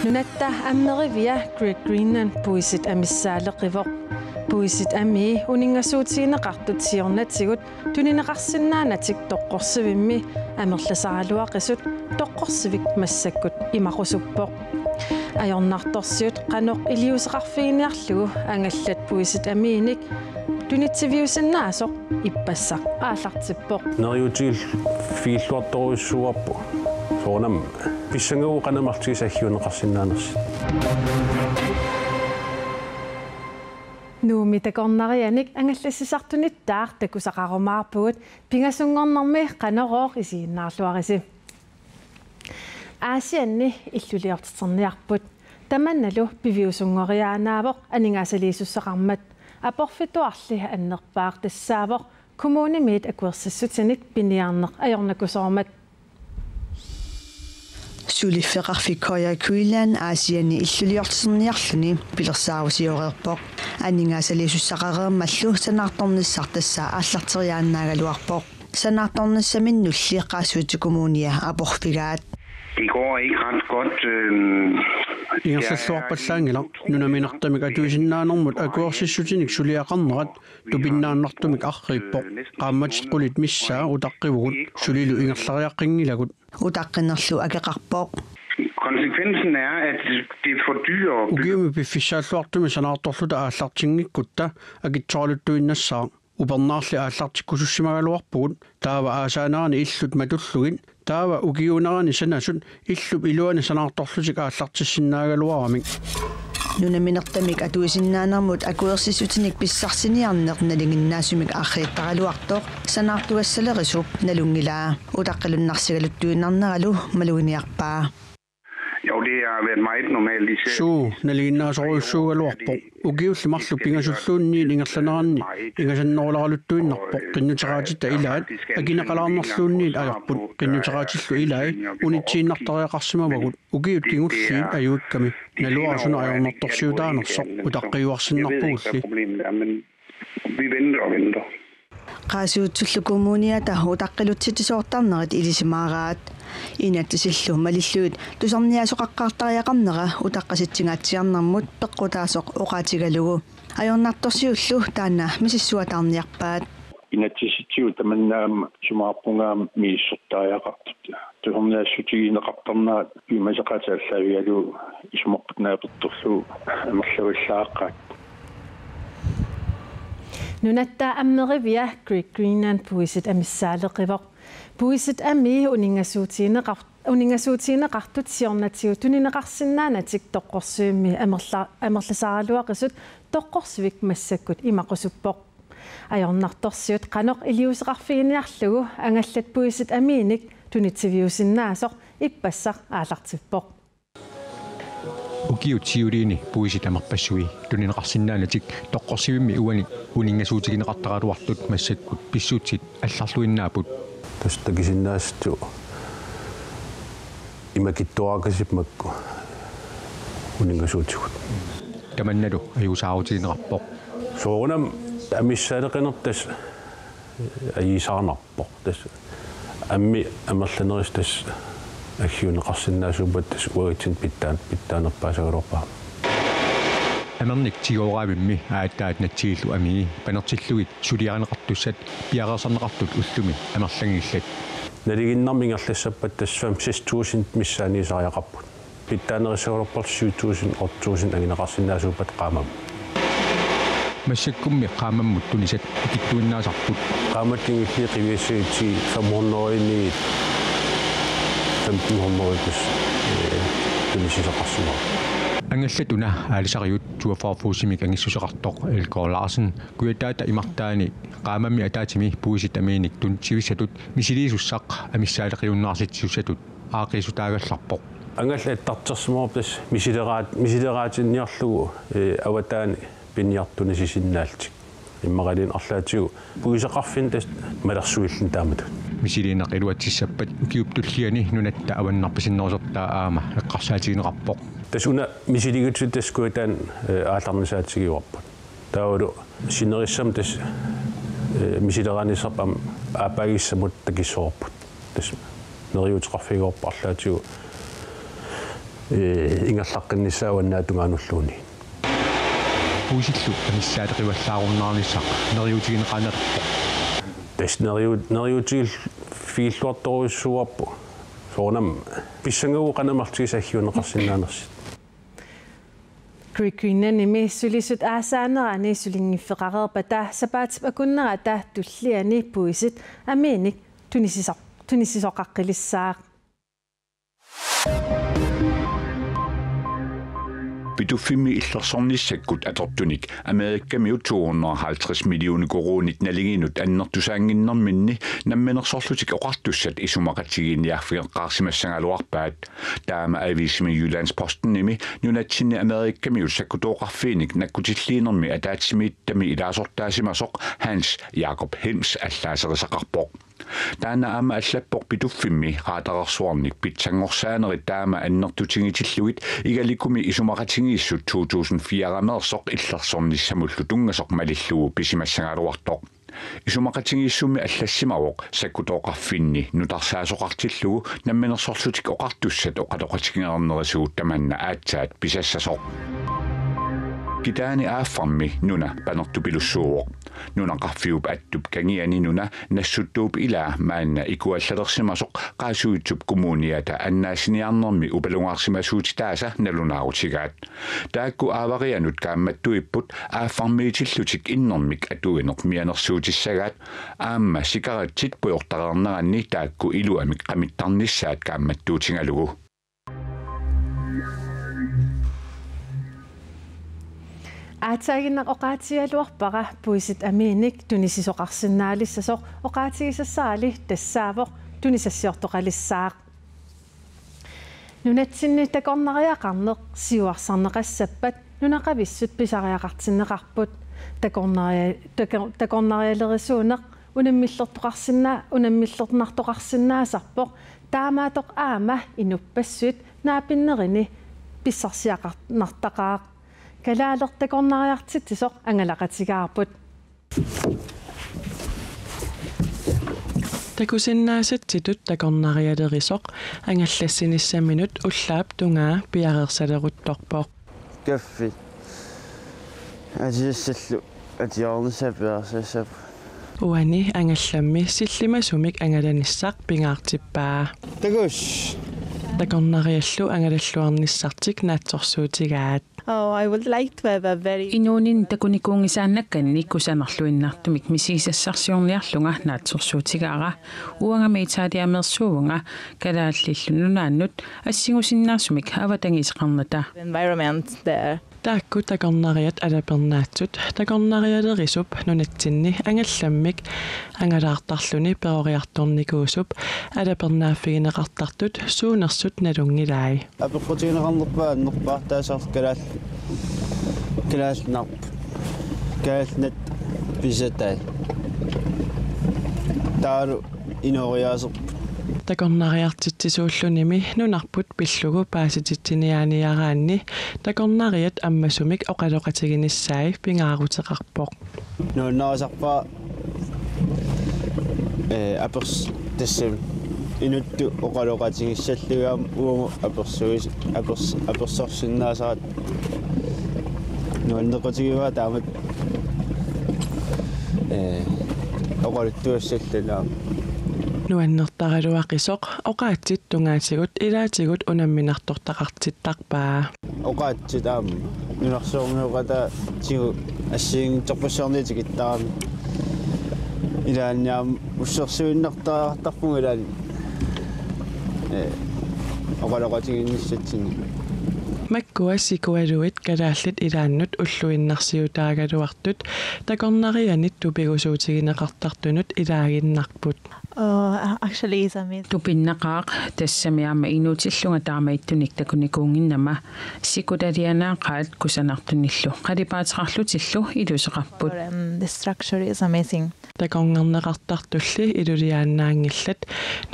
Nunatta ammerivia Great Greenland puisit amissaaleqivoq puisit ami uningassuutiineqartut siornatsigut tunineqarsinnaanatik toqqorsivimmi amerlasaraluaqisut toqqorsivik massakkut imaqusuppoq ajornartorsiut qanoq iliuseqarfiiniarlugu angallat puisit amiinik tunitsiviusinnaasoq ippassaq aallartippoq neriutil fiilluartoruissuarpu soonam pissanguu qanamartigisaggiuneqarsinnaanersi nuumi takornarianik angallassisartunit taar takusaqarumaarpugut pingasungornermi qanorooq isiinnaarluarisi aasianni illuliortiterniarput tamannalu piviusungoriaanaavoq aningaasaliisussaqarmat aporfituarli annerpaaq tassaavoq kommunimiit akuersassutinik piniarneq ajornakusoormat Sulifeqarfikkoja Greenland aasianni illuliortiterniarluni pilersaarusiorerpoq aningaasaliisussaqareermallu sanaartornissartassaa ааллартериаанагаluarpoq sanaartornissaminulli qaasuutikommuunia aporfigaat Det går ikke ret godt. Ingersalluarpallaangila nunaminartamik atuisinnaanermut akuorsissutinik suliaqarnerat tupinnaannartumik arriippoq qaammatit qulit missaa utaqqivgut sulilu ingerlariaqqingilagut utaqqinnerlu akeqarpoq Konsekvensen er, at det fordyrer... Ugiumi piffissaalluartumi sanaartorluta aallartingikkutta akitsoorluttuinnassaa upernaarli aallartikkusussimagaluarpugut taava aasaanaarni illut matullugin taava ugiunerani sanasut illup iluani sanaartorlutik aallartissinnaagaluaramik nunaminertamik atuisinnaanermut akuersissutinik pissarsiniarneq nalinginnaasumik aarriittaraluartoq sanaartugassalerisup nalungilaa utaqqalunnarsigaluttuinarneralu maluginiarpaa Jo, det har været meget normalt især. Suu naliginnaasoriussuugaluarpoq ugiulli marlu pingasulluunniin ingerlanerani ingasannerulaarluttuinnarpoq qinnuteraatitta ilaat akinaqalaarnerluunniit ajorput qinnuteraatiillu ilai unitsiinnartariaqarsimavagut ugiut kingulliin ajuikkami naluarsuna ajornertorsiutaanersoq utaqqiyuarsinnarpugulli Vi venter og venter. qaasuutsullukommuuniata utaqqilutitisoortarnerit ilisimaaraat inatsisillu malilluut tusarniasoqaqqaartariaqarnera utaqqasitsigaatiarnermut peqqutaasoq oqaatigalugu ajornartorsiullu taana misissuataarniarpaat inatsisittiut tamannaam sumaarpungaam miissortaariaqartut tusarniassutigineqartarnaat pimasaqataallavialu isumoqqutnaapertorlu amerlagullaaqaat Nunatta ammerivia Great Greenland puisit amissaaleqivoq puisit ami uningassuutiineqartut siornatiu tunineqarsinnaanatik toqqorsuimmi amerlasaraluaqisut toqqorsivik massakkut imaqusuppoq ajornartorsiut qanoq iliuseqarfiiniarlugu angallat puisit amiinik tunitsiviusinnaasoq ippassaq aallartippoq ukiutiuliini puisit amerpassui tunineqarsinnaanatik toqqorsivimmi uani uningassuutigineqartaraluartut massakkut pissuutsit алларлуиннаапут тастакисиннаасту имакиттуаакасип макку унингасуутигут таманналу аюусаарутигинеқарпоқ соонам амиссаалеқинертас аисаарнарпоқ тас амми амерланерис тас аггиунеқарсинаасуупат тас уагитсин питтаанерпаасагалуарпаа амерник тигооraavimmi ааттаат натсигиллу амии панертиллугит сулиарнеқартуссат пиареерсарнеқартут уллуми амерлангиллат налигиннармингерлассаппат тассам 6000 миссааниисариақарпут питтаанерисагалуарпар 7000 8000 агинеқарсинаасуупат qaamam массаккумми qaamamмут тунисат икиттуиннаасарпут qaamattingilli qiviassagitsi 500-ини 1500-ис тунисисақарсума ангаллатуна аалисариут туафаарфуусимик ангиссусеқартоқ Elgård Larsen куятаата имартаани qaamammi ataatimi puisit amiinik tuntsivissatut misiliisussaq амиссаалеқиуннаарситсуссатут аақисутаагалларпоқ ангаллаттартерсимоорпас мисилераатинниарлугу аватаани пинниартуна сисиннаалтик иммагалин арлаатигу пуисеқарфин тас малерсуиллин таамату мисилиинеқилуатсиссаппат укиуптуллиани нунатта аваннарписиннерусертаа аама эққарсаатигинеқарпоқ тасуна мисилигутсут таскуатаан аалларнисаатигиуарпут таавалу синериссам тас мисилераанисарпам аапагиссамут такиссоорпут тас нериутеқарфигоорпа арлаатигу ингерлаққиннссааваннаа тунгааннуллууни пуусиллу аниссаатеқиваллааруннаарлиссақ нериутигинеқаанерпо тас нериутигил фииллуарторуйссуарпу соонам писсангуу канамартигисаггиунеқарсинаанерсит Крикинен имиссулисут аасаанерани сулингиффеқареерпа таа сапаатип акуннера таа туллиани пуисит аминик тунисисоқаққилиссаақ Bitufimi illersornissakkut atortunik Amerikkami 250 millioner koronit naliginut annertusaanginnerminni nammenersorlutik oqartussat isumaqatigiinniarfigeqqaarsimassangaluarpaat taama avisimi Jyllandsposten nimi nunatsinni Amerikkami ussakkutoqarfiinik nakkutilliinermi ataatsimiittami ilaasortaasimasoq Hans Jakob Hems allaaserisaqarpoq taana ama allappoq pituffimmi qaatarersuarnik pitsangorsaaneri taama annertutingitillugit igalikumi isumaqatigiissut 2004-amersoq illersornissamullu tungasoq malillugu pisimassangaluartoq isumaqatigiissumi allassimaroq sakkutoqarfinni nutarsaasuqartillugu nammenersorlutik oqartussat oqatoqatigingernerisugut tamanna aatsaat pisassasoq Kitaani aaffarmi nuna panertupilussuuroq nunaqarfiup attup kangiani nuna nassuttuup ilaa maanna ikuallallersimasoq qaasuitsup kommuniata annaasiniarnermi upalungaarsimasuuti taasa nalunaarutigaat taakku aavarianut kaammattuipput aaffarmiitillutik innermik atuineq mianersuutissagaat aamma sikaratsit puyortareerneranni taakku iluamik qamittarnissaat kaammattuutingalugu Aataaginaq oqaatigaluarpaqa puisit amiinik tunisisoqarsinnaalissasoq oqaatigisassaali tassaavoq tunisassiortoqalissaaq nunatsinni takornariaqarneq siuarsarneqassappat nunaqavissut pisariaqartinneqarput takornarialerisuuneq unammillertoqarsinnaasarpoq taamaatoq aama inuppassut naapinnerini pissarsiaqarnartaqaaq kalaalertakornariartittisoq angalaqatigaarput takusinnaasittitut takornarialerisoq angallassinissaminut ullaap tungaa piareersaleruttorpoq kaffi ajissallu atiornissapiarsassap uani angallammi sillimasumik angalanissaq pingaartippaa takus takornariallu angalalluarnissartik naatsorsuutigaat I would like to have a very Inunin takunikuungisaannakkanni kusanerluinnartumik misiisassarsiorniarlunga naatsorsuutigaara uangamiitaadiamersuunga kalaallillununaannut assigusinnaarsumik avatangisqarnata environment there. Taakku takornariat alapernaatsut takornarialerisup nunatsinni angallammik angalaartarluni peoriartornikuusup alapernaaffigineqartartut suunersut nalungilai aperqutigineqarnerpaa kalaallnarp kaalnat pisatai taaru inoriaaserp takornariartitsisuullunimi nunarput pillugu paasitittiniaaniaraanni takornariat ammasumik oqaloqatiginissai pingaaruteqarpoq nuunnarisarpaa apers tassam inuttu oqaloqatigissallugaam uungu apersorsinnaasarat nuannequtigiva taamat oqaluttuassallalaam nuannertaraluaqisoq oqaatsit tungaatigut ilaatigut unamminartortaqartittarpaa oqaatsit aam nunarsoornuuqata tigu assiingtorpassorniitigittaarami ilaanniam ussersuinnartartarpunga ilaani oqaloqatiginnissatsinni makkua sikualuit kalaallit ilaannut ulluinnarsiutaagaluartut takornarianit tupigusuutigineqartartunut ilaaginnarput Actually is amazing. Tupinnaqaaq tassamiama inuutillunga taamaittunik takunikuunginnama sikudalianaaqaat kusanartunillu qalipaateqarlutillu iluseqarput The structure is amazing. takorngarneqartartulli iluliaannaangillat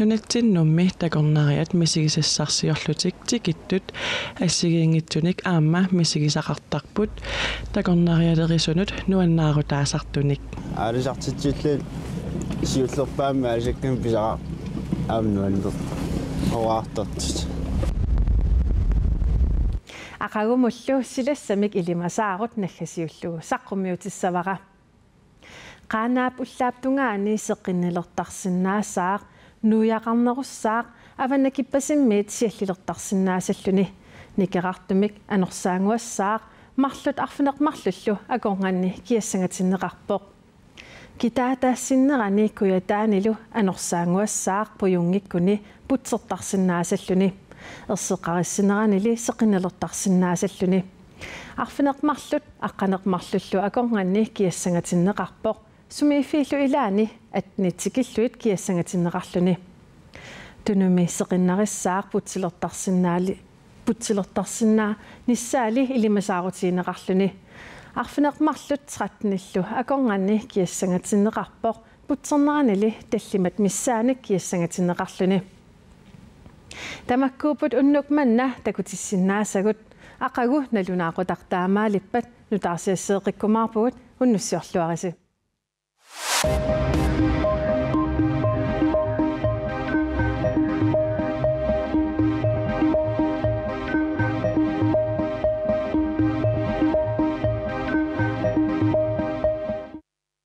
nunatsinnummi takornariat misigisassarsiorlutik tikittut assigiingitsunik aamma сиуллерпаама асаккам писара аамнуаннер оаартартут Aqagumullu silassamik ilimasaagut naggasiullugu saqqummiutissavara qaanaap ullaaptungaani seqinnilertarsinnaassaaq nuuyaqarnerussaaq avanakippasimmiit siallilertarsinnaasalluni nikerartumik anorsaanguassaaq marlut arfineqmarlullu akornganni kiassangatinneqarpoq kitaataassinnerani kuyataanilu anorsaanguassaaq pujungikkuni putsertarsinnaasalluni erseqarissinneranili seqinnelertarsinnaasalluni arfineqmarlut aqqaneqmarlullu akornganni kiassangatinneqarpoq sumiiffiillu ilaani atnitsikilluit kiassangatinneqarluni tunumi seqinnarissaaq putsilertarsinnaa nissaali ilimasaarutiineqarluni arfineqmarlut 13illu akornganni kiassangatinneqarpoq putserneranili tallimat missaanik kiassangatinneqarluni tamakkuuput unnukmanna takutissinnaassagut aqagu nalunaaqutaqtaamaalippat nutaarsiasseeqikkumaarpugut unnussiorluarisi